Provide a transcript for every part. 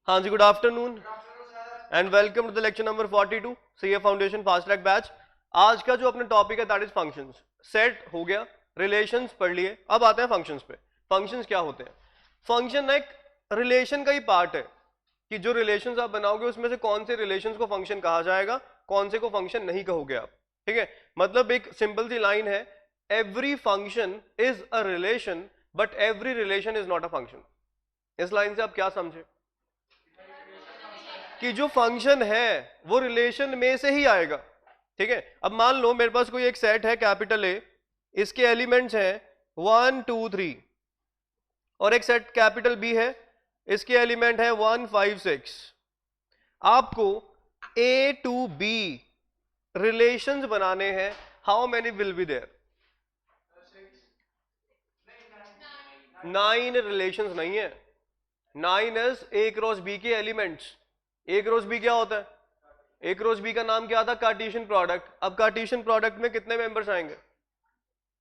हाँ जी, good afternoon and welcome to the lecture number 42 CA foundation fast track batch. आज का जो अपना टॉपिक है दैट इज फंक्शंस। सेट हो गया, रिलेशंस पढ़ लिए, अब आते हैं फंक्शंस पे। फंक्शंस क्या होते हैं? फंक्शन एक रिलेशन का ही पार्ट है कि जो रिलेशंस आप बनाओगे उसमें से कौन से रिलेशंस को फंक्शन कहा जाएगा, कौन से को फंक्शन नहीं कहोगे आप। ठीक है, मतलब एक सिंपल सी लाइन है, every function is a relation but every relation is not a function. इस लाइन से आप क्या समझे कि जो फंक्शन है वो रिलेशन में से ही आएगा। ठीक है, अब मान लो मेरे पास कोई एक सेट है कैपिटल ए, इसके एलिमेंट्स हैं 1 2 3, और एक सेट कैपिटल बी है, इसके एलिमेंट है 1 5 6। आपको ए टू बी रिलेशंस बनाने हैं, how many will be there? 9 relations नहीं है, 9 इज ए क्रॉस बी के एलिमेंट्स। ए क्रॉस बी क्या होता है? ए क्रॉस बी का नाम क्या था? Cartesian product. अब कार्टेशियन प्रोडक्ट में कितने मेंबर्स आएंगे?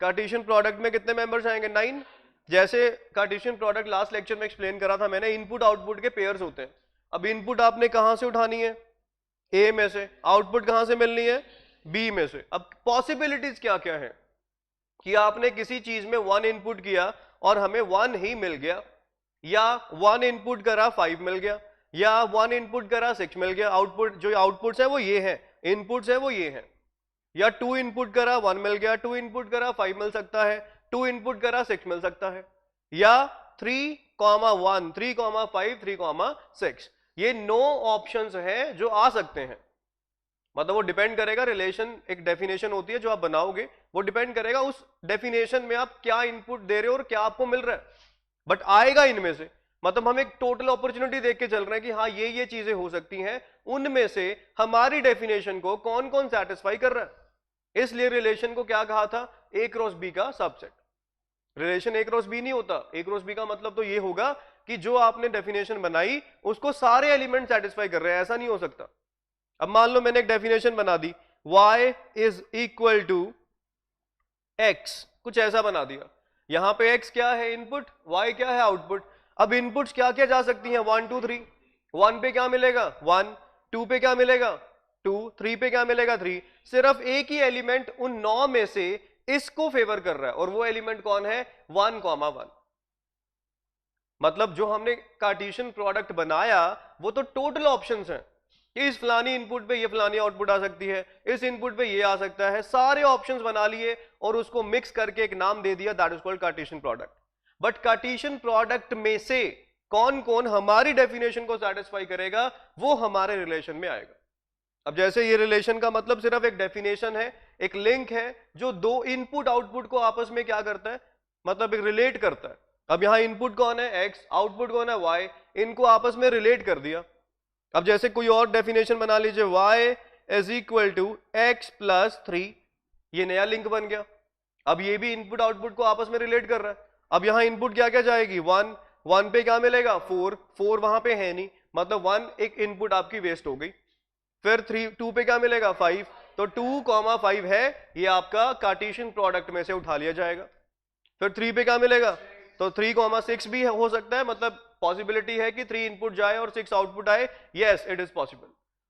कार्टेशियन प्रोडक्ट में कितने मेंबर्स आएंगे? 9। जैसे कार्टेशियन प्रोडक्ट लास्ट लेक्चर में एक्सप्लेन करा था मैंने, इनपुट आउटपुट के पेयर्स होते हैं। अब इनपुट आपने कहां से उठानी है? ए में से। आउटपुट कहां से मिलनी है? बी में से। अब पॉसिबिलिटीज क्या क्या है कि आपने किसी चीज में 1 इनपुट किया और हमें 1 ही मिल गया, या 1 इनपुट करा 5 मिल गया, या 1 इनपुट करा 6 मिल गया। आउटपुट जो आउटपुट्स है वो ये हैं, इनपुट्स है वो ये हैं। या 2 इनपुट करा 1 मिल गया, 2 इनपुट करा 5 मिल सकता है, 2 इनपुट करा 6 मिल सकता है, या 3, 1, 3, 5, 3, 6। ये 9 ऑप्शंस हैं जो आ सकते हैं। मतलब वो डिपेंड करेगा, रिलेशन एक डेफिनेशन होती है जो आप बनाओगे, वो डिपेंड करेगा उस डेफिनेशन में आप क्या इनपुट दे रहे हो और क्या आपको मिल रहा है, बट आएगा इनमें से। मतलब हम एक टोटल अपॉर्चुनिटी देख के चल रहे हैं कि हाँ ये चीजें हो सकती हैं, उनमें से हमारी डेफिनेशन को कौन कौन सेटिस्फाई कर रहा है। इसलिए रिलेशन को क्या कहा था? ए क्रॉस बी का सबसेट। रिलेशन ए क्रॉस बी नहीं होता। ए क्रॉस बी का मतलब तो ये होगा कि जो आपने डेफिनेशन बनाई उसको सारे एलिमेंट सेटिस्फाई कर रहे हैं, ऐसा नहीं हो सकता। अब मान लो मैंने एक डेफिनेशन बना दी, y is equal to x, कुछ ऐसा बना दिया। यहां पे x क्या है? इनपुट, y क्या है? आउटपुट। अब इनपुट्स क्या क्या जा सकती हैं? 1 2 3। 1 पे क्या मिलेगा? 1। 2 पे क्या मिलेगा? 2। 3 पे क्या मिलेगा? 3। सिर्फ एक ही एलिमेंट उन 9 में से इसको फेवर कर रहा है, और वो एलिमेंट कौन है? 1, 1। मतलब जो हमने कार्टेशियन प्रोडक्ट बनाया वो तो टोटल ऑप्शंस हैं कि इस फलानी इनपुट पे ये फलानी आउटपुट आ सकती है, इस इनपुट पे ये आ सकता है। सारे ऑप्शंस बना लिए और उसको मिक्स करके एक नाम दे दिया, that is called Cartesian product. But Cartesian product में से कौन कौन हमारी डेफिनेशन को सेटिस्फाई करेगा, वो हमारे रिलेशन में आएगा। अब जैसे ये रिलेशन का मतलब सिर्फ एक डेफिनेशन है, एक लिंक है जो दो इनपुट आउटपुट को आपस में क्या करता है, मतलब एक रिलेट करता है। अब यहां इनपुट कौन है? x, आउटपुट कौन है? y। इनको आपस में रिलेट कर दिया। अब जैसे कोई और डेफिनेशन बना लीजिए, y is equal to x plus 3, ये नया लिंक बन गया। अब ये भी इनपुट आउटपुट को आपस में रिलेट कर रहा है। अब यहां इनपुट क्या क्या जाएगी? 1। 1 पे क्या मिलेगा? 4। 4 वहां पे है नहीं, मतलब 1 एक इनपुट आपकी वेस्ट हो गई। फिर 2 पे क्या मिलेगा? 5। तो 2, 5 है, ये आपका कार्टेशियन प्रोडक्ट में से उठा लिया जाएगा। फिर 3 पे क्या मिलेगा? तो 3, 6 भी हो सकता है, मतलब पॉसिबिलिटी है कि 3 इनपुट जाए और 6 आउटपुट आए। Yes, it is possible.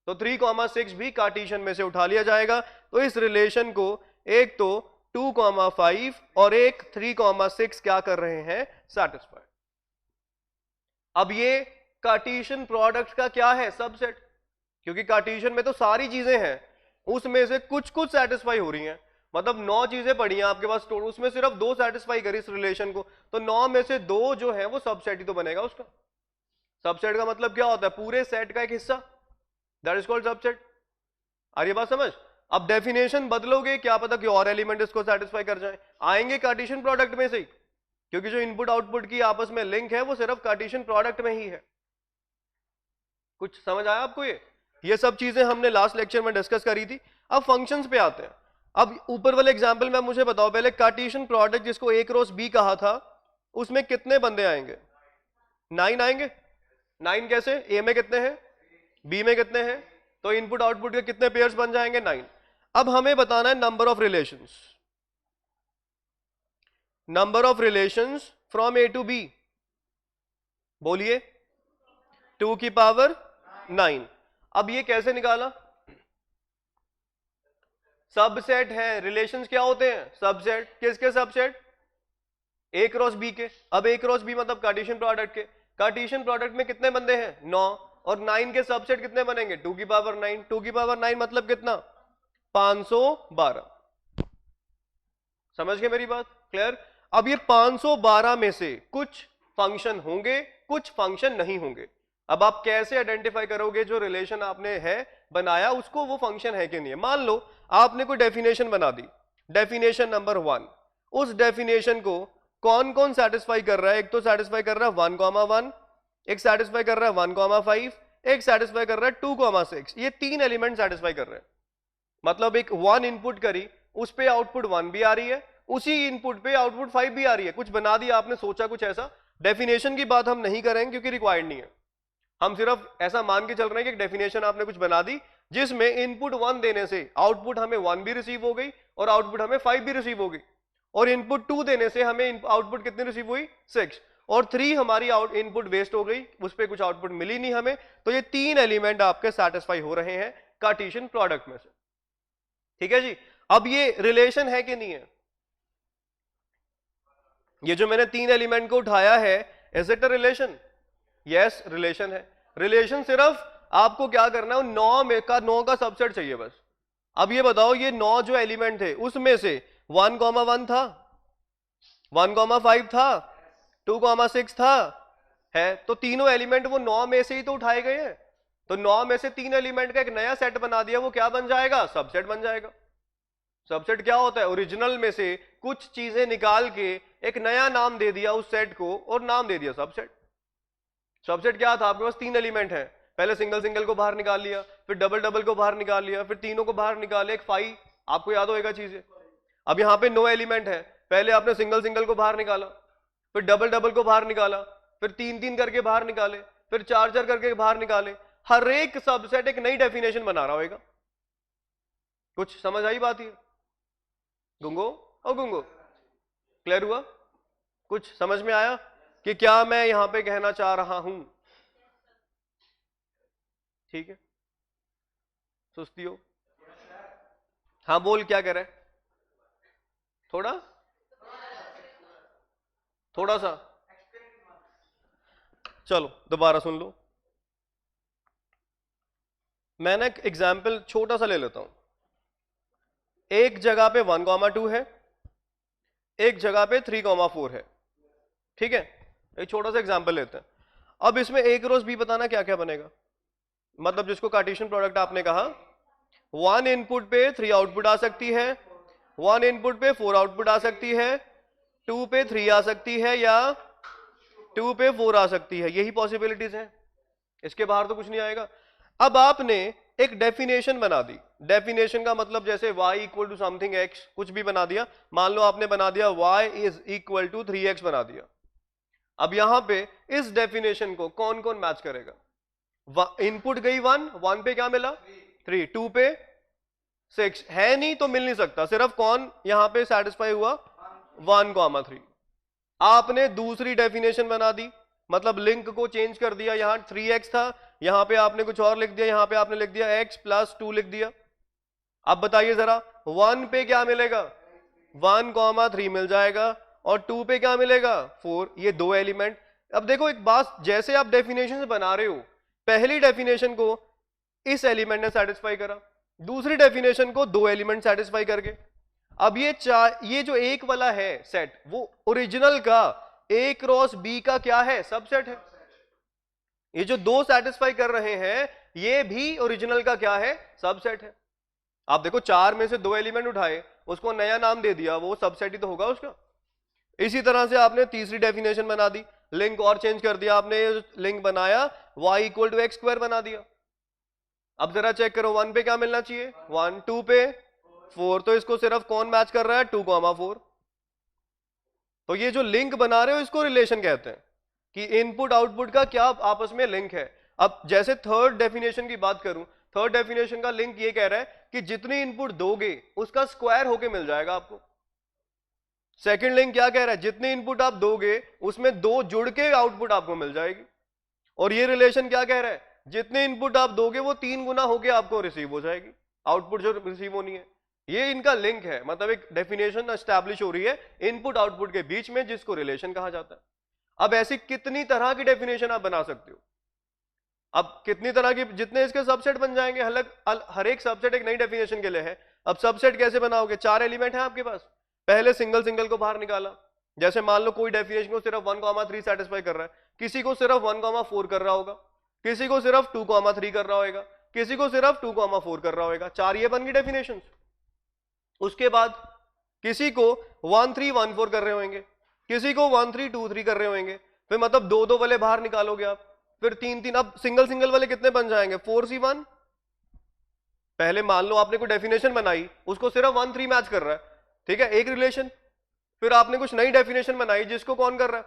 तो 3, 6 भी कार्टेशियन में से उठा लिया जाएगा। तो इस रिलेशन को एक तो 2, 5 और एक 3, 6 क्या कर रहे हैं? सेटिस्फाई। अब ये कार्टेशियन प्रोडक्ट का क्या है? सबसेट। क्योंकि कार्टेशियन में तो सारी चीजें हैं, उसमें से कुछ कुछ सेटिस्फाई हो रही हैं। मतलब 9 चीजें पड़ी हैं आपके पास, उसमें सिर्फ 2 सेटिस्फाई करी इस रिलेशन को, तो 9 में से 2 जो है वो सबसेट ही तो बनेगा उसका। सबसेट का मतलब क्या होता है? पूरे सेट का एक हिस्सा, दैट इज कॉल्ड सबसेट। आ रही बात समझ? अब डेफिनेशन बदलोगे, क्या पता कि और एलिमेंट इसको सेटिस्फाई कर जाए, आएंगे कार्टेशियन प्रोडक्ट में से ही, क्योंकि जो इनपुट आउटपुट की आपस में लिंक है वो सिर्फ कार्टेशियन प्रोडक्ट में ही है। कुछ समझ आया आपको? ये सब चीजें हमने लास्ट लेक्चर में डिस्कस करी थी। अब फंक्शंस पे आते हैं। अब ऊपर वाले एग्जांपल में मुझे बताओ पहले, कार्टेशियन प्रोडक्ट जिसको ए क्रॉस बी कहा था, उसमें कितने बंदे आएंगे? 9 आएंगे। 9 कैसे? ए में कितने हैं, बी में कितने हैं, तो इनपुट आउटपुट के कितने पेयर्स बन जाएंगे? 9। अब हमें बताना है number of relations. Number of relations from A to B, बोलिए। 2 की पावर 9। अब ये कैसे निकाला? सबसेट है, रिलेशंस क्या होते हैं? सबसेट। किसके सबसेट? ए क्रॉस बी के। अब ए क्रॉस बी मतलब कार्टेशियन प्रोडक्ट के। कार्टेशियन प्रोडक्ट में कितने बंदे हैं? 9। और 9 के सबसेट कितने बनेंगे? 2 की पावर 9। 2 की पावर 9 मतलब कितना? 512। समझ गए मेरी बात? क्लियर? अब ये 512 में से कुछ फंक्शन होंगे, कुछ फंक्शन नहीं होंगे। अब आप कैसे आइडेंटिफाई करोगे जो रिलेशन आपने है बनाया उसको वो फंक्शन है कि नहीं है? मान लो आपने कोई डेफिनेशन बना दी, डेफिनेशन नंबर 1। उस डेफिनेशन को कौन कौन सेटिस्फाई कर रहा है? एक तो सेटिस्फाई कर रहा है 1,1, एक सेटिस्फाई कर रहा है 1,5, एक सेटिस्फाई कर रहा है 2,6। ये 3 एलिमेंट सेटिस्फाई कर रहे हैं। मतलब एक 1 इनपुट करी, उस पे आउटपुट 1 भी आ रही है, उसी इनपुट पे आउटपुट 5 भी आ रही है। कुछ बना दिया आपने, सोचा कुछ ऐसा। डेफिनेशन की बात हम नहीं करेंगे क्योंकि रिक्वायर्ड नहीं है। हम सिर्फ ऐसा मान के चल रहे हैं कि एक डेफिनेशन आपने कुछ बना दी जिसमें इनपुट 1 देने से आउटपुट हमें 1 भी रिसीव हो गई और आउटपुट हमें 5 भी रिसीव हो गई, और इनपुट 2 देने से हमें आउटपुट कितनी रिसीव हुई? 6, और 3 हमारी इनपुट वेस्ट हो गई, उस पर कुछ आउटपुट मिली नहीं हमें। तो ये 3 एलिमेंट आपके सेटिस्फाई हो रहे हैं कार्टेशियन प्रोडक्ट में से। ठीक है जी। अब ये रिलेशन है कि नहीं है? ये जो मैंने 3 एलिमेंट को उठाया है, is it a relation? Yes, relation है। रिलेशन सिर्फ आपको क्या करना है? 9 का सबसेट चाहिए बस। अब ये बताओ, ये 9 जो एलिमेंट थे उसमें से 1,1 था, 1,5 था, 2,6 था, है। तो तीनों एलिमेंट वो 9 में से ही तो उठाए गए हैं। तो 9 में से 3 एलिमेंट का एक नया सेट बना दिया, वो क्या बन जाएगा? सबसेट बन जाएगा। सबसेट क्या होता है? ओरिजिनल में से कुछ चीजें निकाल के एक नया नाम दे दिया उस सेट को और नाम दे दिया सबसेट। सबसेट क्या था? आपके पास 3 एलिमेंट है, पहले सिंगल सिंगल को बाहर निकाल लिया, फिर डबल डबल को बाहर निकाल लिया, फिर तीनों को बाहर निकाले, एक 5। आपको याद होएगा चीजें। अब यहां पे 9 एलिमेंट है, पहले आपने सिंगल सिंगल को बाहर निकाला, फिर डबल डबल को बाहर निकाला, फिर 3-3 करके बाहर निकाले, फिर 4-4 करके बाहर निकाले। हर एक सबसेट एक नई डेफिनेशन बना रहा होगा। कुछ समझ आई बात? ये गुंगो और गुंगो क्लियर हुआ? कुछ समझ में आया कि क्या मैं यहां पे कहना चाह रहा हूं? ठीक है, सुस्ती हो? हाँ बोल, क्या कह रहे? थोड़ा थोड़ा सा चलो दोबारा सुन लो। मैंने एक एग्जाम्पल छोटा सा ले लेता हूं। एक जगह पे 1,2 है, एक जगह पे 3,4 है। ठीक है, एक छोटा सा एग्जाम्पल लेते हैं। अब इसमें ए क्रॉस बी बताना क्या क्या बनेगा। मतलब जिसको कार्टेशियन प्रोडक्ट आपने कहा, 1 इनपुट पे 3 आउटपुट आ सकती है, 1 इनपुट पे 4 आउटपुट आ सकती है, 2 पे 3 आ सकती है, या 2 पे 4 आ सकती है। यही पॉसिबिलिटीज हैं, इसके बाहर तो कुछ नहीं आएगा। अब आपने एक डेफिनेशन बना दी। डेफिनेशन का मतलब जैसे y equal to something x, कुछ भी बना दिया। मान लो आपने बना दिया y is equal to 3x बना दिया। अब यहां पे इस डेफिनेशन को कौन कौन मैच करेगा? इनपुट गई 1 पे क्या मिला? 3, 2 पे 6 है नहीं तो मिल नहीं सकता। सिर्फ कौन यहां पे सेटिस्फाई हुआ? 1,3। आपने दूसरी डेफिनेशन बना दी, मतलब लिंक को चेंज कर दिया। यहां 3x था, यहां पे आपने कुछ और लिख दिया, यहां पे आपने लिख दिया x + 2 लिख दिया। अब बताइए जरा, 1 पे क्या मिलेगा? 1,3 मिल जाएगा, और 2 पे क्या मिलेगा? 4। ये 2 एलिमेंट। अब देखो एक बात, जैसे आप डेफिनेशन से बना रहे हो, पहली डेफिनेशन को इस एलिमेंट ने सेटिस्फाई करा, दूसरी डेफिनेशन को 2 एलिमेंट सेटिस्फाई करके। अब ये जो एक वाला है सेट, वो ओरिजिनल का ए क्रॉस बी का क्या है? सबसेट है। ये जो 2 सेटिस्फाई कर रहे हैं, ये भी ओरिजिनल का क्या है? सबसेट है। आप देखो 4 में से 2 एलिमेंट उठाए, उसको नया नाम दे दिया, वो सबसेट ही तो होगा उसका। इसी तरह से आपने तीसरी डेफिनेशन बना दी, लिंक और चेंज कर दिया आपने, लिंक बनाया y इक्वल टू x² बना दिया। अब जरा चेक करो, 1 पे क्या मिलना चाहिए? 1, 2 पे 4, तो इसको सिर्फ कौन मैच कर रहा है? 2,4। तो ये जो लिंक बना रहे हो इसको रिलेशन कहते हैं, कि इनपुट आउटपुट का क्या आपस में लिंक है। अब जैसे थर्ड डेफिनेशन की बात करूं, थर्ड डेफिनेशन का लिंक ये कह रहा है कि जितनी इनपुट दोगे उसका स्क्वायर होके मिल जाएगा आपको। सेकंड लिंक क्या कह रहा है? जितनी इनपुट आप दोगे उसमें 2 जुड़ के आउटपुट आपको मिल जाएगी। और ये रिलेशन क्या कह रहा है, जितने इनपुट आप दोगे वो 3 गुना होके आपको रिसीव हो जाएगी, आउटपुट जो रिसीव होनी है। ये इनका लिंक है, मतलब एक डेफिनेशन एस्टैब्लिश हो रही है इनपुट आउटपुट के बीच में, जिसको रिलेशन कहा जाता है। अब ऐसी कितनी तरह की डेफिनेशन आप बना सकते हो, अब कितनी तरह की, जितने इसके सबसेट बन जाएंगे, हर एक सबसेट एक नई डेफिनेशन के लिए है। अब सबसेट कैसे बनाओगे, 4 एलिमेंट है आपके पास, पहले सिंगल सिंगल को बाहर निकाला। जैसे मान लो कोई डेफिनेशन को सिर्फ 1,3 सेटिस्फाई कर रहा है, किसी को सिर्फ 1,4 कर रहा होगा, किसी को सिर्फ 2,3 कर रहा होगा, किसी को सिर्फ 2,4 कर रहा होगा। 4 ये बन गई डेफिनेशन। उसके बाद किसी को 1,3,1,4 कर रहे होंगे, किसी को 1,3,2,3 कर रहे होंगे, फिर मतलब 2-2 वाले बाहर निकालोगे आप, फिर 3-3। अब सिंगल सिंगल वाले कितने बन जाएंगे, 4C1। पहले मान लो आपने कोई डेफिनेशन बनाई, उसको सिर्फ 1,3 मैच कर रहा है, ठीक है, एक रिलेशन। फिर आपने कुछ नई डेफिनेशन बनाई जिसको कौन कर रहा है,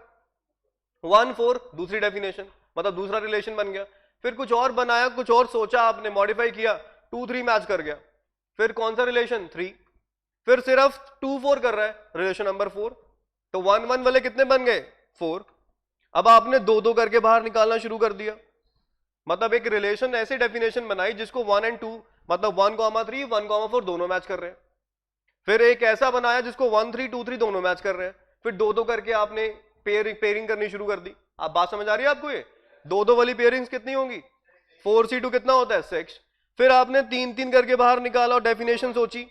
1,4, दूसरी डेफिनेशन, मतलब दूसरा रिलेशन बन गया। फिर कुछ और बनाया, कुछ और सोचा आपने, मॉडिफाई किया, 2-3 मैच कर गया, फिर कौन सा रिलेशन, 3। फिर सिर्फ 2-4 कर रहा है, रिलेशन नंबर 4। तो 1-1 वाले कितने बन गए, 4। अब आपने 2-2 करके बाहर निकालना शुरू कर दिया, मतलब एक रिलेशन ऐसी डेफिनेशन बनाई जिसको 1 और 2, मतलब 1,3, 1,4 दोनों मैच कर रहे हैं। फिर एक ऐसा बनाया जिसको 1,3,2,3 दोनों मैच कर रहे हैं। फिर 2-2 करके आपने पेयरिंग करनी शुरू कर दी। आप बात समझ आ रही है आपको, ये 2-2 वाली पेयरिंग्स कितनी होंगी, 4C2 कितना होता है, 6। फिर आपने 3-3 करके बाहर निकाला और डेफिनेशन सोची,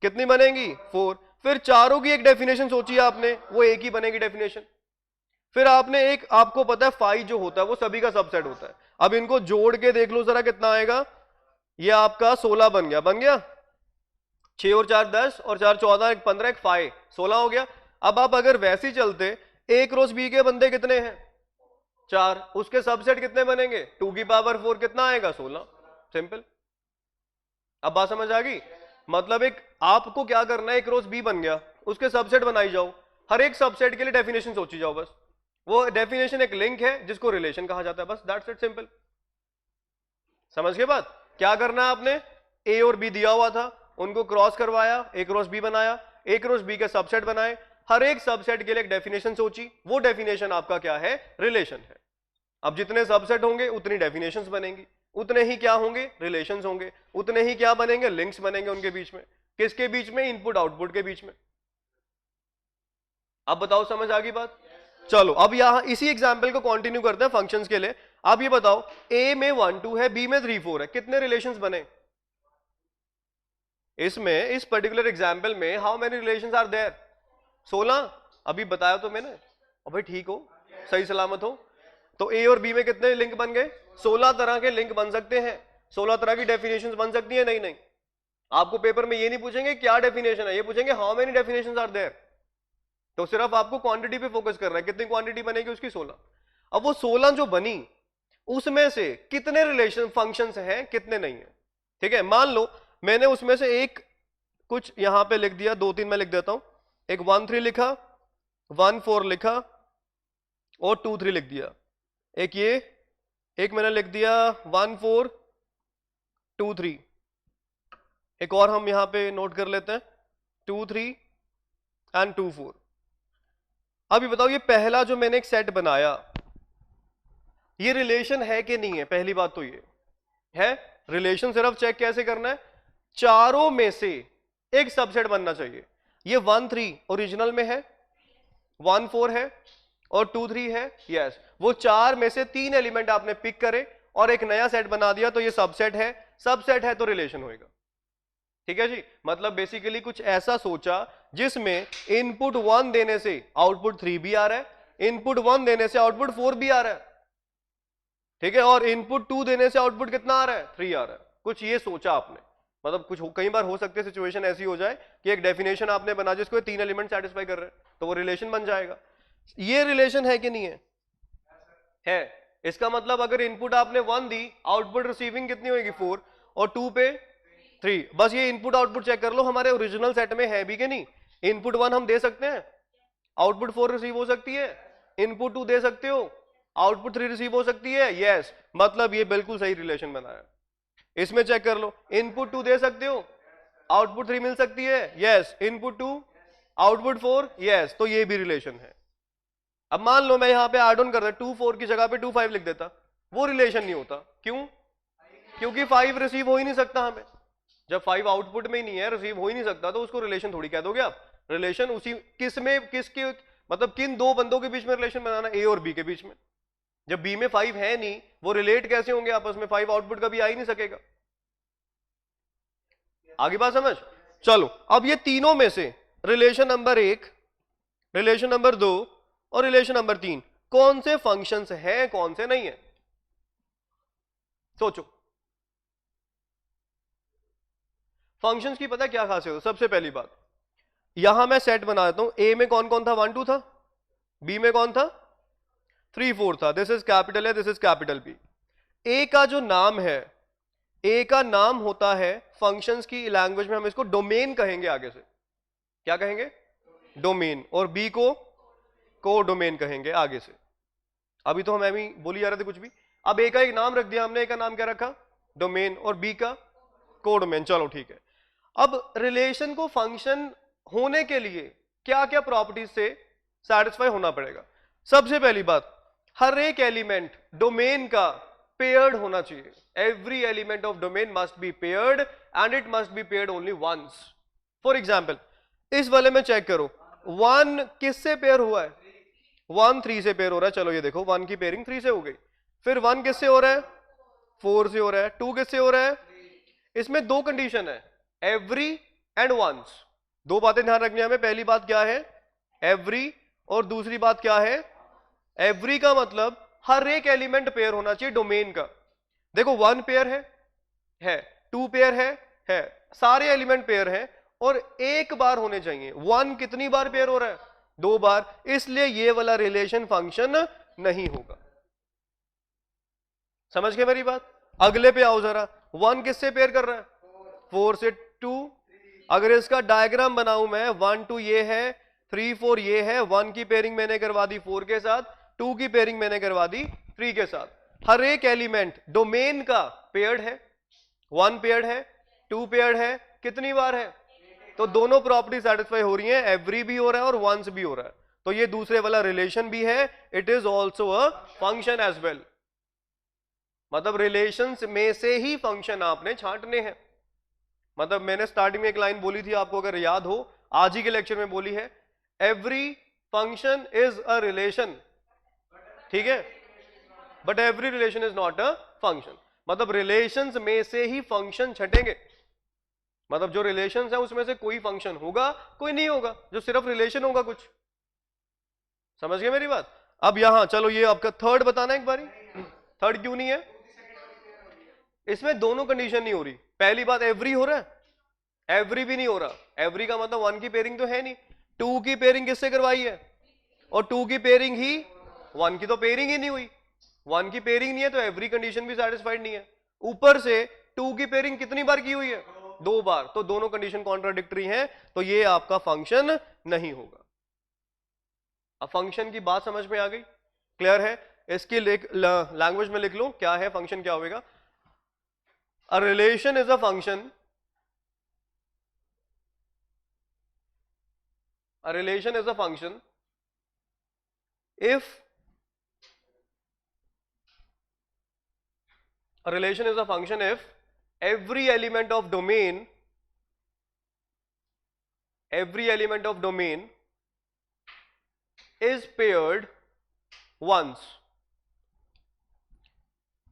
कितनी बनेगी, 4। फिर चारों की एक डेफिनेशन सोची आपने, वो एक ही बनेगी डेफिनेशन। फिर आपने एक, आपको पता है फाई जो होता है वो सभी का सबसेट होता है। अब इनको जोड़ के देख लो जरा कितना आएगा, ये आपका 16 बन गया, 6 और 4 10 और 4 14, 1 15, 1 फाई, 16 हो गया। अब आप अगर वैसे ही चलते, A क्रॉस B के बंदे कितने हैं, 4, उसके सबसेट कितने बनेंगे, 2 की पावर 4 कितना आएगा, 16। सिंपल। अब बात समझ आ गई, मतलब एक आपको क्या करना है, A क्रॉस B बन गया, उसके सबसेट बनाई जाओ, हर एक सबसेट के लिए डेफिनेशन सोची जाओ, बस वो डेफिनेशन एक लिंक है जिसको रिलेशन कहा जाता है, बस दैट्स इट, सिंपल। समझ के बात, क्या करना है आपने, A और B दिया हुआ था, उनको क्रॉस करवाया, A क्रॉस B बनाया, A क्रॉस B के सबसेट बनाए, हर एक सबसेट के लिए एक डेफिनेशन सोची, वो डेफिनेशन आपका क्या है, रिलेशन है। अब जितने सबसेट होंगे उतनी डेफिनेशंस बनेंगी, उतने ही क्या होंगे, रिलेशंस होंगे, उतने ही क्या बनेंगे, लिंक्स बनेंगे उनके बीच में। किसके बीच में, इनपुट आउटपुट के बीच में। अब बताओ समझ आ गई बात। चलो अब यहां इसी एग्जांपल को कंटिन्यू करते हैं फंक्शंस के लिए। अब ये बताओ, A में 1 2 है, B में 3 4 है, कितने रिलेशंस बने इसमें, इस पर्टिकुलर एग्जांपल में how many relations are there, 16। अभी बताया तो मैंने, और भाई ठीक हो, सही सलामत हो। तो A और B में कितने लिंक बन गए, 16 तरह के लिंक बन सकते हैं, 16 तरह की डेफिनेशंस बन सकती है। नहीं नहीं, आपको पेपर में ये नहीं पूछेंगे क्या डेफिनेशन है, ये पूछेंगे how many definitions are there. तो सिर्फ आपको क्वांटिटी पे फोकस कर रहा है, कितनी क्वांटिटी बनेगी उसकी, 16। अब वो 16 जो बनी उसमें से कितने रिलेशन फंक्शंस हैं, कितने नहीं है, ठीक है। मान लो मैंने उसमें से एक कुछ यहां पे लिख दिया, 2-3 मैं लिख देता हूं, एक 1-3 लिखा, 1-4 लिखा और 2-3 लिख दिया। एक ये, एक मैंने लिख दिया 1-4 2-3, एक और हम यहां पे नोट कर लेते हैं 2-3 एंड 2-4। अभी बताओ ये पहला जो मैंने एक सेट बनाया, ये रिलेशन है कि नहीं है, पहली बात तो ये है। रिलेशन सिर्फ चेक कैसे करना है, चारों में से एक सबसेट बनना चाहिए। ये 1-3 ओरिजिनल में है, 1-4 है और 2-3 है, यस। वो 4 में से 3 एलिमेंट आपने पिक करे और एक नया सेट बना दिया, तो ये सबसेट है, सबसेट है तो रिलेशन होएगा, ठीक है जी। मतलब बेसिकली कुछ ऐसा सोचा जिसमें इनपुट 1 देने से आउटपुट 3 भी आ रहा है, इनपुट 1 देने से आउटपुट 4 भी आ रहा है, ठीक है, और इनपुट 2 देने से आउटपुट कितना आ रहा है, 3 आ रहा है। कुछ ये सोचा आपने, मतलब कुछ कई बार हो सकते सिचुएशन ऐसी हो जाए कि एक डेफिनेशन आपने बना जिसको 3 एलिमेंट सेटिस्फाई कर रहे हैं, तो वो रिलेशन बन जाएगा। ये रिलेशन है कि नहीं है, है। इसका मतलब अगर इनपुट आपने 1 दी, आउटपुट रिसीविंग कितनी होगी, 4, और 2 पे 3। बस ये इनपुट आउटपुट चेक कर लो हमारे ओरिजिनल सेट में है भी कि नहीं। इनपुट 1 हम दे सकते हैं, आउटपुट 4 रिसीव हो सकती है, इनपुट 2 दे सकते हो, आउटपुट 3 रिसीव हो सकती है, यस। मतलब ये बिल्कुल सही रिलेशन बनाया। इसमें चेक कर लो, इनपुट 2 दे सकते हो, आउटपुट 3 मिल सकती है, यस। इनपुट 2 आउटपुट 4, यस, तो ये भी रिलेशन है। अब मान लो मैं यहां पे ऐड ऑन कर देता 2 4 की जगह पे 2 5 लिख देता, वो रिलेशन नहीं होता। क्यों? क्योंकि 5 रिसीव हो ही नहीं सकता हमें, जब 5 आउटपुट में ही नहीं है, रिसीव हो ही नहीं सकता, तो उसको रिलेशन थोड़ी कह दोगे आप। रिलेशन उसी किस में, किसके मतलब किन दो बंदों के बीच में रिलेशन बनाना, ए और बी के बीच में। जब बी में 5 है नहीं, वो रिलेट कैसे होंगे आपस में? 5 आउटपुट कभी आ ही नहीं सकेगा। आगे बात समझ? चलो अब ये तीनों में से रिलेशन नंबर 1, रिलेशन नंबर 2 और रिलेशन नंबर 3 कौन से फंक्शंस हैं, कौन से नहीं है? सोचो। फंक्शंस की पता क्या खासियत है? सबसे पहली बात, यहां मैं सेट बना देता हूं, ए में कौन कौन था? 1 2 था, बी में कौन था? 3 4 था। दिस इज कैपिटल है, दिस इज कैपिटल बी। ए का जो नाम है, ए का नाम होता है फंक्शंस की लैंग्वेज में हम इसको डोमेन कहेंगे। आगे से क्या कहेंगे? डोमेन। और बी को को डोमेन कहेंगे आगे से। अभी तो हम एमी बोली जा रहे थे कुछ भी। अब ए का एक नाम रख दिया हमने, ए का नाम क्या रखा? डोमेन। और बी का को डोमेन। चलो ठीक है। अब रिलेशन को फंक्शन होने के लिए क्या क्या प्रॉपर्टीज से सेटिस्फाई होना पड़ेगा? सबसे पहली बात, हर एक एलिमेंट डोमेन का पेयर्ड होना चाहिए। Every element of domain must be paired and it must be paired only once. For example इस वाले में चेक करो, 1 किससे पेयर हुआ है? 1 3 से पेयर हो रहा है। चलो ये देखो 1 की पेयरिंग 3 से हो गई। फिर 1 किससे हो रहा है? 4 से हो रहा है। 2 किससे हो रहा है? इसमें दो कंडीशन है, एवरी एंड वंस। दो बातें ध्यान रखनी है हमें। पहली बात क्या है? एवरी। और दूसरी बात क्या है? एवरी का मतलब हर एक एलिमेंट पेयर होना चाहिए डोमेन का। देखो 1 पेयर है 2 पेयर है, सारे एलिमेंट पेयर है और एक बार होने चाहिए। 1 कितनी बार पेयर हो रहा है? 2 बार। इसलिए ये वाला रिलेशन फंक्शन नहीं होगा। समझ गए मेरी बात? अगले पे आओ जरा। 1 किससे पेयर कर रहा है? 4 से। 2, अगर इसका डायग्राम बनाऊं मैं, 1 2 ये है, 3 4 ये है। 1 की पेयरिंग मैंने करवा दी 4 के साथ, 2 की पेयरिंग मैंने करवा दी 3 के साथ। हर एक एलिमेंट डोमेन का पेयर्ड है। 1 पेयर्ड है, 2 पेयर्ड है, कितनी बार है? तो दोनों प्रॉपर्टी सेटिस्फाई हो रही है, एवरी भी हो रहा है और वंस भी हो रहा है। तो ये दूसरे वाला रिलेशन भी है, it is also a function as well. मतलब रिलेशंस में से ही फंक्शन आपने छांटने हैं। मतलब मैंने स्टार्टिंग में एक लाइन बोली थी, आपको अगर याद हो, आज ही के लेक्चर में बोली है, every function is a relation. ठीक है? But every relation is not a function. मतलब रिलेशंस में से ही फंक्शन छटेंगे। मतलब जो रिलेशंस है उसमें से कोई फंक्शन होगा, कोई नहीं होगा, जो सिर्फ रिलेशन होगा कुछ। समझ गए मेरी बात? अब यहां चलो ये आपका थर्ड बताना एक बारी। थर्ड क्यों नहीं है? इसमें दोनों कंडीशन नहीं हो रही। पहली बात, एवरी हो रहा है, एवरी भी नहीं हो रहा। एवरी का मतलब 1 की पेयरिंग तो है नहीं। 2 की पेयरिंग किससे करवाई है? और 2 की पेयरिंग ही, 1 की तो पेयरिंग ही नहीं हुई। 1 की पेयरिंग नहीं है तो एवरी कंडीशन भी सेटिस्फाइड नहीं है। ऊपर से 2 की पेयरिंग कितनी बार की हुई है? 2 बार। तो दोनों कंडीशन कॉन्ट्राडिक्टरी हैं, तो ये आपका फंक्शन नहीं होगा। अब फंक्शन की बात समझ में आ गई? क्लियर है? इसकी लैंग्वेज में लिख लो क्या है फंक्शन, क्या होगा? A relation is a function, a relation is a function if a relation is a function if every element of domain is paired once.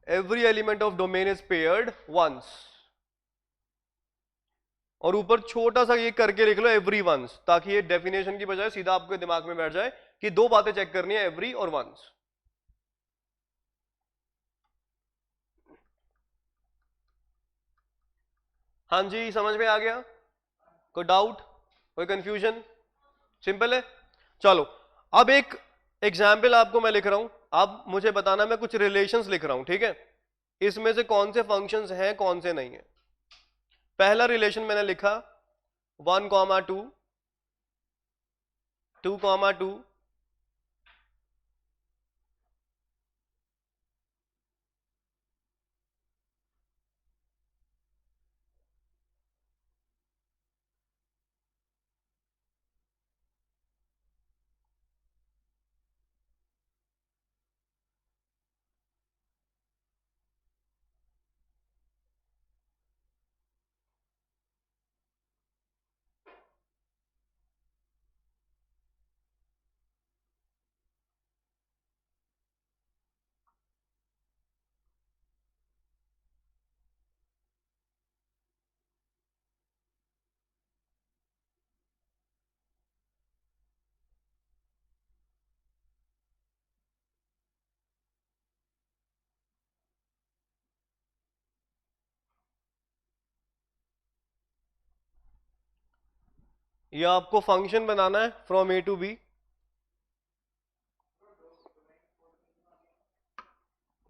Every element of domain is paired once. और ऊपर छोटा सा ये करके लिख लो every once, ताकि ये definition की बजाय सीधा आपके दिमाग में बैठ जाए कि दो बातें चेक करनी है, एवरी और वंस। हाँ जी, समझ में आ गया? कोई डाउट, कोई कंफ्यूजन? सिंपल है। चलो अब एक एग्जाम्पल आपको मैं लिख रहा हूं, अब मुझे बताना, मैं कुछ रिलेशंस लिख रहा हूं, ठीक है? इसमें से कौन से फंक्शंस हैं, कौन से नहीं है। पहला रिलेशन मैंने लिखा 1,2, 2,2, ये आपको फंक्शन बनाना है फ्रॉम ए टू बी।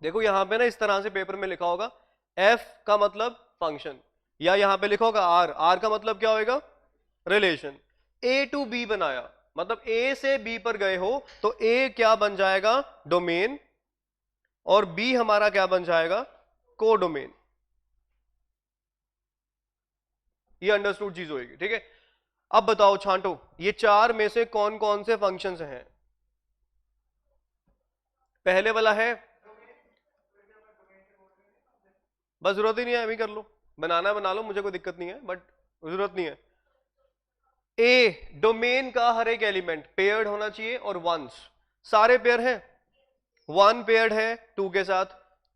देखो यहां पे ना इस तरह से पेपर में लिखा होगा एफ का मतलब फंक्शन, या यहां पे लिखा होगा आर, आर का मतलब क्या होगा, रिलेशन। ए टू बी बनाया मतलब ए से बी पर गए हो तो ए क्या बन जाएगा, डोमेन, और बी हमारा क्या बन जाएगा, कोडोमेन। ये अंडरस्टूड चीज होगी, ठीक है। अब बताओ छांटो, ये चार में से कौन कौन से फंक्शंस हैं। पहले वाला है, बस जरूरत ही नहीं है, अभी कर लो, बनाना बना लो, मुझे कोई दिक्कत नहीं है, बट जरूरत नहीं है। ए डोमेन का हर एक एलिमेंट पेयर्ड होना चाहिए और वंस, सारे पेयर हैं। वन पेयर्ड है टू के साथ,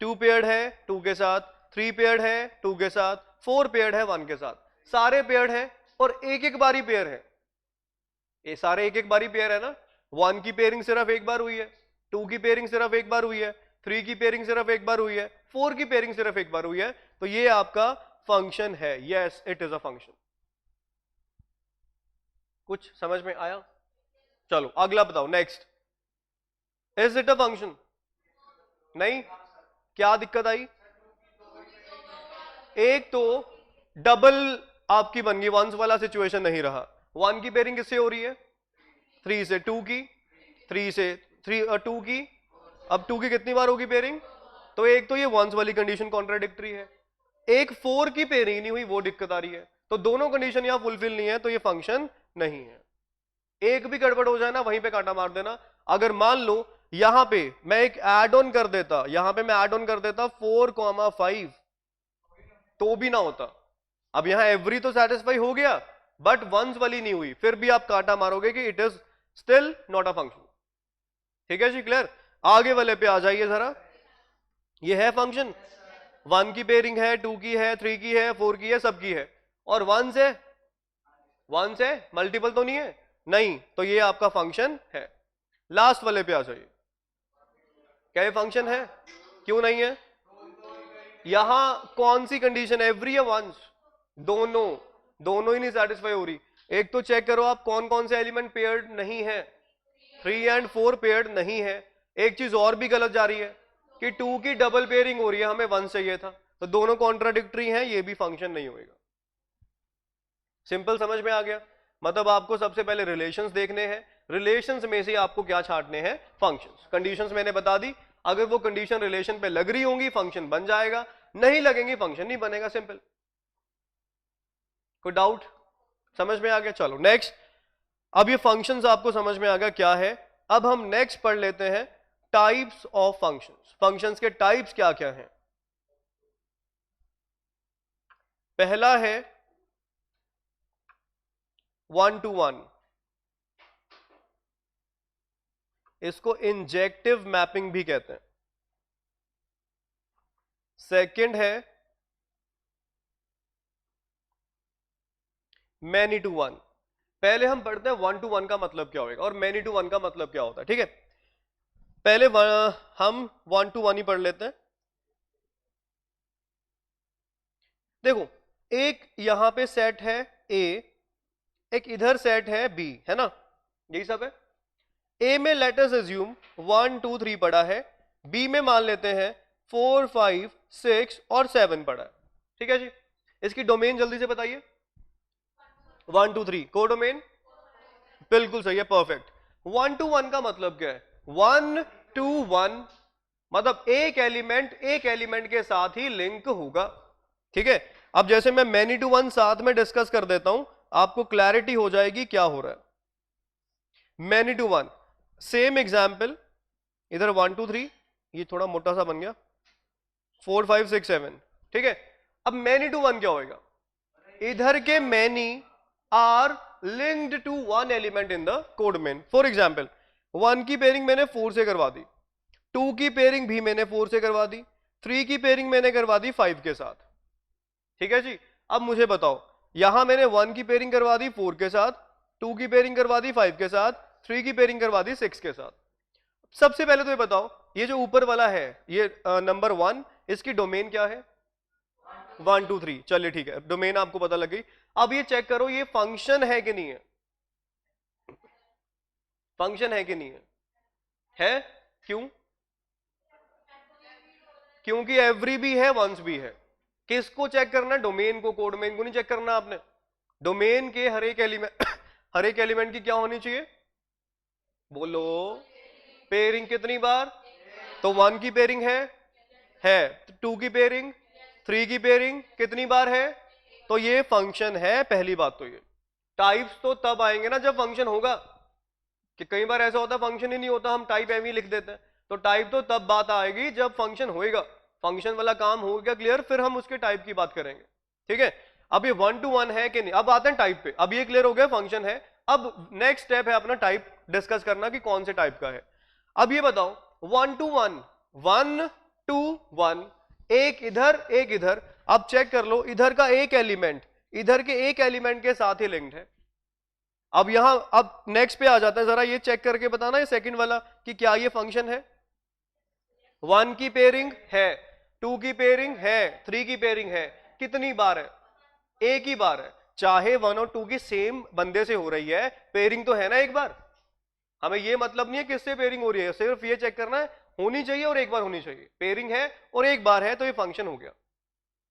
टू पेयर्ड है टू के साथ, थ्री पेयर्ड है टू के साथ, फोर पेयर्ड है वन के साथ, सारे पेयर्ड है और एक एक बारी पेयर है। ये सारे एक एक बारी पेयर है ना, वन की पेयरिंग सिर्फ एक बार हुई है, टू की पेयरिंग सिर्फ एक बार हुई है, थ्री की पेयरिंग सिर्फ एक बार हुई है, फोर की पेयरिंग सिर्फ एक बार हुई है, तो ये आपका फंक्शन है। Yes it is a function. कुछ समझ में आया? चलो अगला बताओ, next. Is it a function? नहीं, क्या दिक्कत आई? एक तो डबल आपकी बन गई, वंस वाला सिचुएशन नहीं रहा। वन की पेयरिंग किससे हो रही है, थ्री से, टू की थ्री से, थ्री टू की, अब टू की कितनी बार होगी पेयरिंग, तो एक तो ये वंस वाली कंडीशन कॉन्ट्राडिक्टरी है, एक फोर की पेयरिंग नहीं हुई वो दिक्कत आ रही है, तो दोनों कंडीशन यहां फुलफिल नहीं है, तो ये फंक्शन नहीं है। एक भी गड़बड़ हो जाए ना वहीं पे कांटा मार देना। अगर मान लो यहां पे मैं एक एड ऑन कर देता, यहां पे मैं एड ऑन कर देता 4,5, तो भी ना होता। अब यहां एवरी तो सेटिस्फाई हो गया बट वंस वाली नहीं हुई, फिर भी आप कांटा मारोगे कि it is still not a function. ठीक है जी, क्लियर? आगे वाले पे आ जाइए जरा। ये है फंक्शन, वन की पेयरिंग है, टू की है, थ्री की है, फोर की है, सबकी है, और वन से, वन से मल्टीपल तो नहीं है, नहीं, तो ये आपका फंक्शन है। लास्ट वाले पे आ जाइए, क्या ये फंक्शन है? क्यों नहीं है? यहां कौन सी कंडीशन है, एवरी या वंस? दोनों, दोनों ही नहीं सेटिस्फाई हो रही। एक तो चेक करो आप कौन कौन से एलिमेंट पेयर्ड नहीं है, 3 एंड 4 पेयर्ड नहीं है। एक चीज और भी गलत जा रही है कि 2 की डबल पेयरिंग हो रही है, हमें 1 चाहिए था, तो दोनों कॉन्ट्राडिक्टरी हैं, ये भी फंक्शन नहीं होएगा। सिंपल समझ में आ गया? मतलब आपको सबसे पहले रिलेशंस देखने हैं, रिलेशंस में से आपको क्या छांटने हैं, फंक्शंस। कंडीशंस मैंने बता दी, अगर वो कंडीशन रिलेशन पे लग रही होंगी फंक्शन बन जाएगा, नहीं लगेंगी फंक्शन नहीं बनेगा, सिंपल। कोई डाउट? समझ में आ गया? चलो नेक्स्ट। अब ये फंक्शंस आपको समझ में आ गया क्या है। अब हम नेक्स्ट पढ़ लेते हैं टाइप्स ऑफ फंक्शंस। फंक्शंस के टाइप्स क्या क्या हैं। पहला है 1 to 1, इसको इंजेक्टिव मैपिंग भी कहते हैं। सेकंड है मैनी टू वन। पहले हम पढ़ते हैं 1 to 1 का मतलब क्या होगा और मैनी टू 1 का मतलब क्या होता है, ठीक है। पहले हम 1 to 1 ही पढ़ लेते हैं। देखो एक यहां पे सेट है A, एक इधर सेट है B, है ना, यही सब है। A में लेट अस अज्यूम 1 2 3 पड़ा है, B में मान लेते हैं 4 5 6 और 7 पड़ा है, ठीक है जी। इसकी डोमेन जल्दी से बताइए। 1 2 3 को डोमेन, बिल्कुल सही है, परफेक्ट। 1 to 1 का मतलब क्या है? 1 to 1 मतलब एक एलिमेंट के साथ ही लिंक होगा, ठीक है। अब जैसे मैं मैनी टू 1 साथ में डिस्कस कर देता हूं, आपको क्लैरिटी हो जाएगी क्या हो रहा है। मैनी टू 1 सेम एग्जाम्पल, इधर 1 2 3, ये थोड़ा मोटा सा बन गया, 4 5 6 7, ठीक है। अब मैनी टू 1 क्या होगा? इधर के many are linked to one element in the codomain. For example 1 की पेयरिंग मैंने 4 से करवा दी, 2 की पेयरिंग भी मैंने 4 से करवा दी, 3 की पेयरिंग मैंने करवा दी 5 के साथ, ठीक है जी। अब मुझे बताओ, यहां मैंने 1 की पेयरिंग करवा दी 4 के साथ, 2 की पेयरिंग करवा दी 5 के साथ, 3 की पेयरिंग करवा दी 6 के साथ। सबसे पहले तो ये बताओ, ये जो ऊपर वाला है ये नंबर 1, इसकी डोमेन क्या है? 1 2 3, चलिए ठीक है, डोमेन आपको पता लग गई। अब ये चेक करो ये फंक्शन है कि नहीं है। फंक्शन है कि नहीं है क्यों? क्योंकि एवरी भी है, वंस भी है। किसको चेक करना है? डोमेन को, कोडोमेन को नहीं चेक करना आपने। डोमेन के हर एक एलिमेंट हर एक एलिमेंट की क्या होनी चाहिए? बोलो। पेयरिंग कितनी बार? तो 1 की पेयरिंग है। 2 की पेयरिंग, 3 की पेयरिंग कितनी बार है? तो ये फंक्शन है, पहली बात तो ये। टाइप्स तो तब आएंगे ना जब फंक्शन होगा, कि कई बार ऐसा होता है फंक्शन ही नहीं होता, हम टाइप एम ही लिख देते हैं। तो टाइप तो तब बात आएगी जब फंक्शन होएगा, फंक्शन वाला काम हो गया क्लियर, फिर हम उसके टाइप की बात करेंगे। ठीक है, अब ये 1 to 1 है कि नहीं, अब आते हैं टाइप पे। अब ये क्लियर हो गया फंक्शन है। अब नेक्स्ट स्टेप है अपना टाइप डिस्कस करना कि कौन से टाइप का है। अब ये बताओ, 1 to 1, 1 to 1, एक इधर एक इधर। अब चेक कर लो, इधर का एक एलिमेंट इधर के एक एलिमेंट के साथ ही लिंक्ड है। अब यहां, अब नेक्स्ट पे आ जाता है, जरा ये चेक करके बताना ये सेकंड वाला कि क्या ये फंक्शन है। 1 की पेयरिंग है, 2 की पेयरिंग है, 3 की पेयरिंग है। कितनी बार है? एक ही बार है। चाहे 1 और 2 की सेम बंदे से हो रही है, पेयरिंग तो है ना एक बार। हमें ये मतलब नहीं है किससे पेयरिंग हो रही है, सिर्फ ये चेक करना है होनी चाहिए और एक बार होनी चाहिए। पेयरिंग है और एक बार है तो ये फंक्शन हो गया।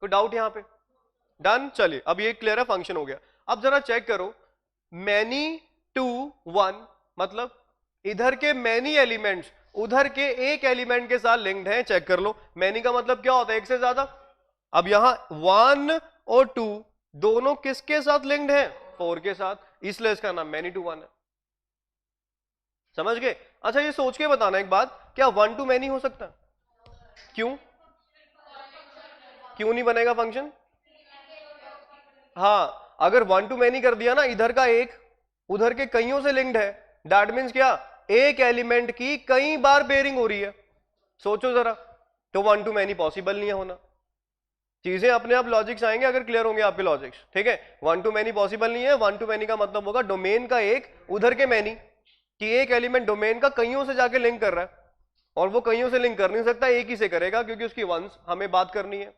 कोई डाउट यहां पे? डन। चलिए, अब ये क्लियर है, फंक्शन हो गया। अब जरा चेक करो, मैनी टू 1, मतलब इधर के मैनी एलिमेंट्स उधर के एक एलिमेंट के साथ लिंक्ड हैं। चेक कर लो, मैनी का मतलब क्या होता है? एक से ज्यादा। अब यहां 1 और 2 दोनों किसके साथ लिंक्ड हैं? 4 के साथ, इसलिए इसका नाम मैनी टू 1 है। समझ गए? अच्छा, ये सोच के बताना एक बात, क्या 1 to मैनी हो सकता? क्यों? क्यों नहीं बनेगा फंक्शन? हाँ, अगर 1 to मैनी कर दिया ना, इधर का एक उधर के कईयों से लिंक्ड है, दैट मीन्स क्या? एक एलिमेंट की कई बार पेयरिंग हो रही है। सोचो जरा, तो 1 to मैनी पॉसिबल नहीं है होना। चीजें अपने आप लॉजिक्स आएंगे अगर क्लियर होंगे आपके लॉजिक्स। ठीक है, 1 to मैनी पॉसिबल नहीं है। 1 to मैनी का मतलब होगा डोमेन का एक उधर के मैनी, कि एक एलिमेंट डोमेन का कईयों से जाके लिंक कर रहा है, और वो कईयों से लिंक कर नहीं सकता, एक ही से करेगा क्योंकि उसकी वंस हमें बात करनी है।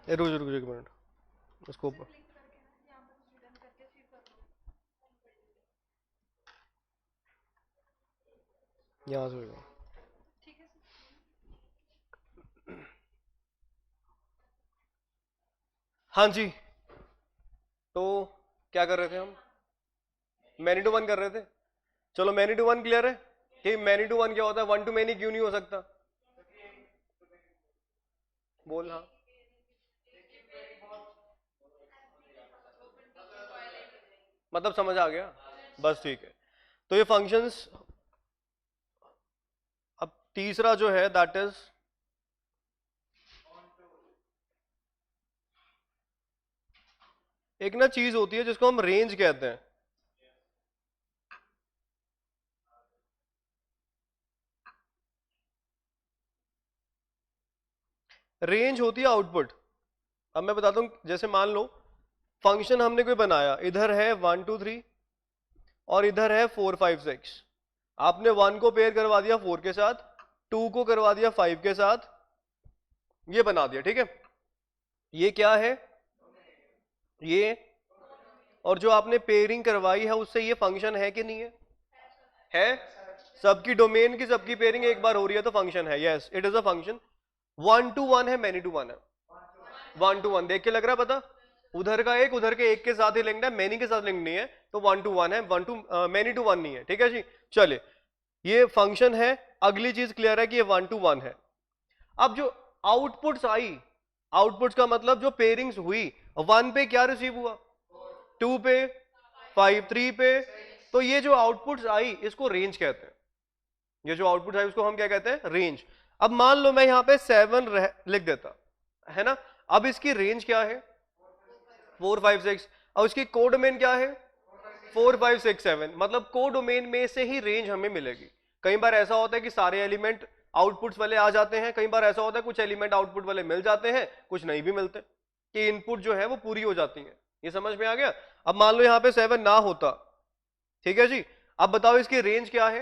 रुक रुक एक मिनट, उसको यहाँ से होगा। हाँ जी, तो क्या कर रहे थे हम? मैनी टू वन कर रहे थे। चलो मैनी टू वन क्लियर है कि मैनी टू वन क्या होता है, वन टू मैनी क्यों नहीं हो सकता? बोल। हाँ, मतलब समझ आ गया, बस ठीक है। तो ये फंक्शंस, अब तीसरा जो है दैट इज, एक ना चीज होती है जिसको हम रेंज कहते हैं। रेंज होती है आउटपुट। अब मैं बताता हूं, जैसे मान लो फंक्शन हमने कोई बनाया, इधर है 1 2 3 और इधर है 4 5 6। आपने 1 को पेयर करवा दिया 4 के साथ, 2 को करवा दिया 5 के साथ, ये बना दिया, ठीक है। ये क्या है? ये, और जो आपने पेयरिंग करवाई है उससे ये फंक्शन है कि नहीं है? है। सबकी डोमेन की सबकी पेयरिंग एक बार हो रही है तो फंक्शन है, yes it is a function. 1 to 1 है, मैनी टू वन है। 1 to 1 देख के लग रहा है पता, उधर का एक उधर के एक के साथ ही लिंक्ड है, मैनी के साथ लिंक नहीं है, तो 1 to 1 है, मैनी टू वन नहीं है, ठीक है जी। चले, ये फंक्शन है। अगली चीज क्लियर है कि ये 1 to 1 है। अब जो आउटपुट्स आई, आउटपुट्स का मतलब जो पेयरिंग्स हुई, 1 पे क्या रिसीव हुआ, 2 पे, 5 3 पे, तो ये जो आउटपुट्स आई इसको रेंज कहते हैं। ये जो आउटपुट है उसको हम क्या कहते हैं, रेंज। अब मान लो मैं यहां पे 7 लिख देता है ना, अब इसकी रेंज क्या है, 4 5 6, और इसकी कोडोमेन क्या है, 4 5 6 7, मतलब कोडोमेन में से ही रेंज हमें मिलेगी। कई बार ऐसा होता है कि सारे एलिमेंट आउटपुट्स वाले आ जाते हैं, कई बार ऐसा होता है कुछ एलिमेंट आउटपुट वाले मिल जाते हैं, कुछ नहीं भी मिलते, कि इनपुट जो है वो पूरी हो जाती है। ये समझ में आ गया? अब मान लो यहां पे 7 ना होता, ठीक है जी। अब बताओ इसकी रेंज क्या है,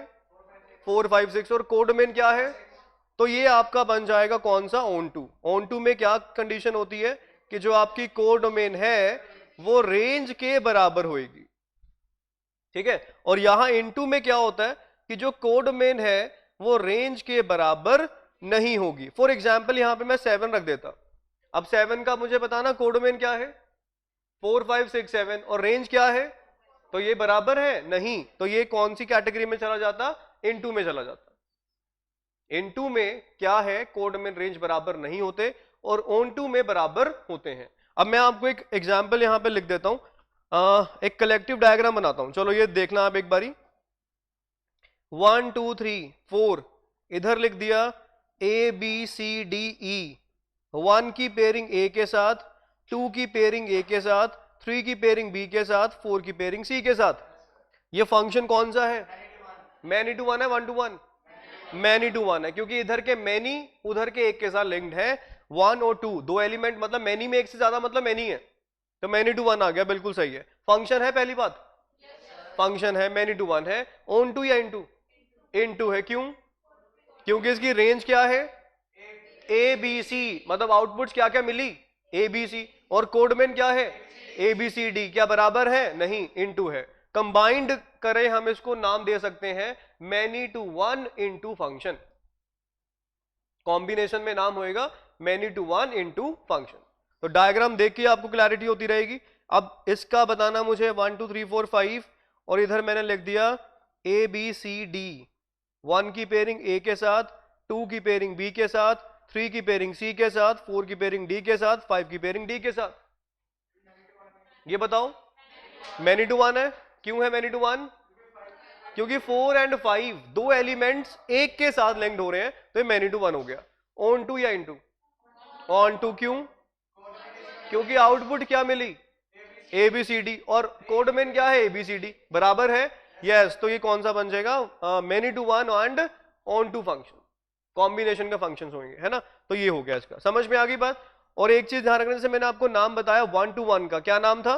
4 5 6, और कोडोमेन क्या है, तो ये आपका बन जाएगा कौन सा, ऑन टू। ऑन टू में क्या कंडीशन होती है कि जो आपकी कोडोमेन है वो रेंज के बराबर होगी, ठीक है। और यहां इनटू में क्या होता है कि जो कोडोमेन है वो रेंज के बराबर नहीं होगी। फॉर एग्जाम्पल यहां पे मैं 7 रख देता, अब 7 का मुझे बताना कोडोमेन क्या है, 4 5 6 7, और रेंज क्या है, तो ये बराबर है नहीं, तो ये कौन सी कैटेगरी में चला जाता, इनटू में चला जाता। इनटू में क्या है, कोड में रेंज बराबर नहीं होते और ऑन टू में बराबर होते हैं। अब मैं आपको एक एग्जांपल यहां पे लिख देता हूं, एक कलेक्टिव डायग्राम बनाता हूं, चलो ये देखना आप एक बारी। 1 2 3 4, इधर लिख दिया ABCDE, 1 की पेयरिंग ए के साथ, 2 की पेयरिंग ए के साथ, 3 की पेयरिंग बी के साथ, 4 की पेयरिंग सी के साथ। ये फंक्शन कौन सा है, मैनी टू वन है, 1 to 1 मैनी टू वन है, क्योंकि इधर के मैनी उधर के एक के साथ लिंक्ड है। 1 और 2 दो एलिमेंट, मतलब मैनी में एक से ज्यादा मतलब मैनी है, तो मैनी टू वन आ गया, बिल्कुल सही है। फंक्शन है, पहली बात फंक्शन है, मैनी टू वन है। ऑन टू या इनटू, इनटू है, क्यों, क्योंकि इसकी रेंज क्या है, ए बी सी, मतलब आउटपुट क्या क्या मिली, ए बी सी, और कोडमेन क्या है, ए बी सी डी, क्या बराबर है, नहीं, इनटू है। कंबाइंड करें हम इसको नाम दे सकते हैं many to one into function, combination में नाम होएगा many to one into function. तो डायग्राम देख के आपको क्लैरिटी होती रहेगी। अब इसका बताना मुझे 1 2 3 4 5, और इधर मैंने लिख दिया ए बी सी डी, 1 की पेयरिंग ए के साथ, 2 की पेयरिंग बी के साथ, 3 की पेयरिंग सी के साथ, 4 की पेयरिंग डी के साथ, 5 की पेयरिंग डी के साथ। ये बताओ मैनी टू वन है, क्यों है मैनी टू वन, क्योंकि 4 और 5 दो एलिमेंट्स एक के साथ लिंक्ड हो रहे हैं, तो ये मैनी टू वन हो गया। ऑन टू या इनटू, ऑन टू, क्यों, क्योंकि आउटपुट क्या मिली, एबीसीडी, और कोडमेन क्या है, एबीसीडी, बराबर है, यस। तो ये कौन सा बन जाएगा, many to one and onto function, combination का फंक्शन होंगे, है ना। तो ये हो गया, इसका समझ में आ गई बात। और एक चीज ध्यान रखने से, मैंने आपको नाम बताया 1 to 1 का, क्या नाम था,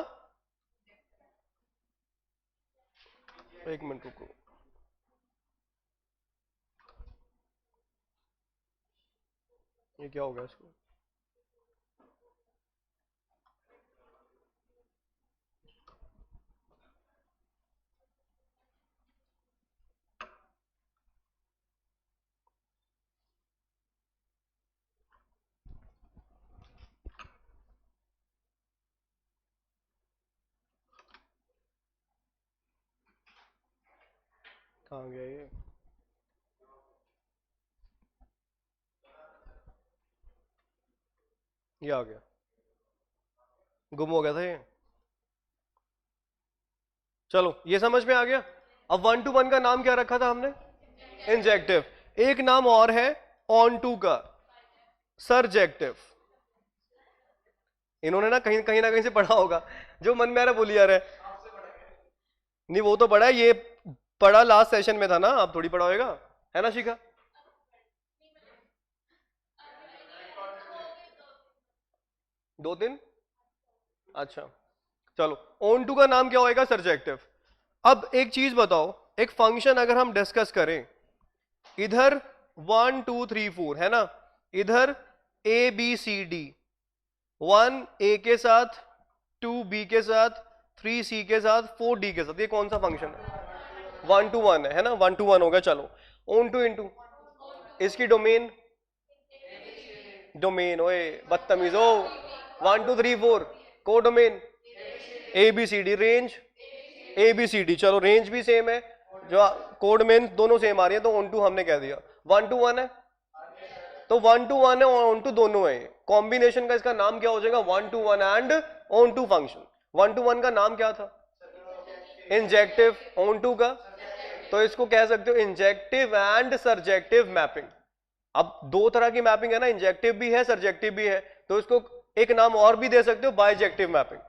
एक मिनट रुको, ये क्या हो गया इसको, कहाँ गया ये आ गया, गुम हो गया था ये। चलो ये समझ में आ गया। अब 1 to 1 का नाम क्या रखा था हमने? इंजेक्टिव। एक नाम और है ऑन टू का, सरजेक्टिव। इन्होंने ना कहीं कहीं ना कहीं से पढ़ा होगा, जो मन में आ रहा है बोली जा रहा है। नहीं वो तो पढ़ा है, ये पढ़ा लास्ट सेशन में था ना, आप थोड़ी पढ़ा होगा, है ना शिखा? दो दिन, अच्छा चलो। ऑन टू का नाम क्या होएगा? सरजेक्टिव। अब एक चीज बताओ, एक फंक्शन अगर हम डिस्कस करें, इधर 1 2 3 4 है ना, इधर ए बी सी डी, 1 ए के साथ, 2 बी के साथ, 3 सी के साथ, 4 डी के साथ, ये कौन सा फंक्शन है? 1 to 1 है ना, 1 to 1 हो गया। चलो ऑन टू इनटू, इसकी डोमेन, डोमेन ओए बदतमीज हो, 1 2 3 4 को domain A B C D, range A B C D. चलो रेंज भी सेम है, जो कोड मेन दोनों सेम आ रही है, तो ऑन टू हमने कह दिया। 1 to 1 है तो 1 to 1 है और ऑन टू दोनों है, कॉम्बिनेशन का इसका नाम क्या हो जाएगा? 1 to 1 and onto function. 1 to 1 का नाम क्या था? इंजेक्टिव। ऑन टू का तो इसको कह सकते हो इंजेक्टिव एंड सरजेक्टिव मैपिंग। अब दो तरह की मैपिंग है ना, इंजेक्टिव भी है सरजेक्टिव भी है, तो इसको एक नाम और भी दे सकते हो, बाइजेक्टिव मैपिंग।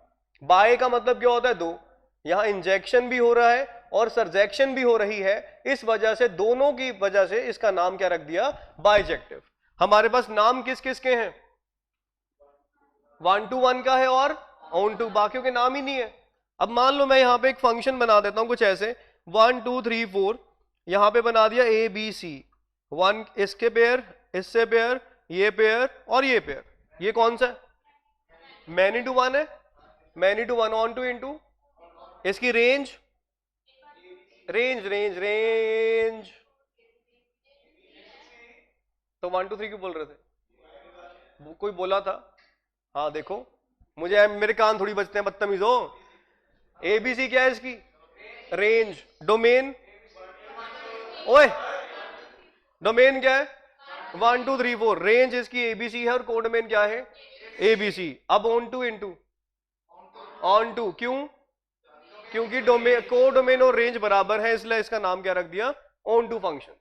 बाय का मतलब क्या होता है? दो। यहां इंजेक्शन भी हो रहा है और सरजेक्शन भी हो रही है, इस वजह से दोनों की वजह से इसका नाम क्या रख दिया? बाइजेक्टिव। हमारे पास नाम किस किस के हैं? 1 to 1 का है और ऑन टू, बाकियों के नाम ही नहीं है। अब मान लो मैं यहां पे एक फंक्शन बना देता हूं कुछ ऐसे, 1 2 3 4, यहां पे बना दिया ए बी सी, 1 इसके पेयर, इससे पेयर, ये पेयर और ये पेयर। ये कौन सा है? मैनी टू 1 है, many to 1, onto into, इसकी रेंज, रेंज रेंज रेंज, तो 1 2 3 क्यों बोल रहे थे? कोई बोला था? हाँ देखो, मुझे मेरे कान थोड़ी बजते हैं, बदतमीज हो। एबीसी क्या है इसकी? रेंज। डोमेन, ओए डोमेन क्या है? 1 2 3 4, रेंज इसकी एबीसी है और कोडोमेन क्या है? एबीसी। अब onto into, onto क्यों? क्योंकि डोमेन, कोडोमेन और रेंज बराबर है, इसलिए इसका नाम क्या रख दिया? Onto function.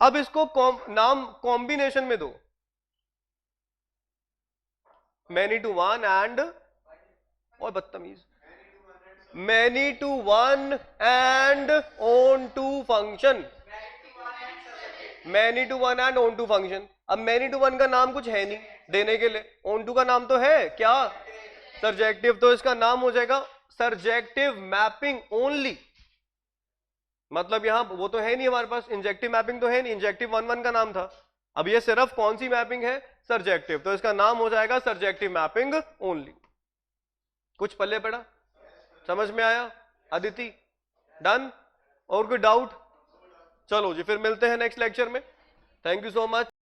अब इसको नाम कॉम्बिनेशन में दो, मैनी टू 1 एंड, और बदतमीज, many to 1 and onto function, many to 1 and onto function. अब मैनी टू 1 का नाम कुछ है नहीं देने के लिए, ऑन टू का नाम तो है क्या? सरजेक्टिव। तो इसका नाम हो जाएगा सरजेक्टिव मैपिंग ओनली। मतलब यहां वो तो है नहीं हमारे पास, इंजेक्टिव मैपिंग तो है नहीं, इंजेक्टिव 1 1 का नाम था। अब ये सिर्फ कौन सी मैपिंग है? सरजेक्टिव। तो इसका नाम हो जाएगा सरजेक्टिव मैपिंग ओनली। कुछ पल्ले पड़ा? समझ में आया अदिति? डन? और कोई डाउट? चलो जी फिर मिलते हैं नेक्स्ट लेक्चर में। Thank you so much.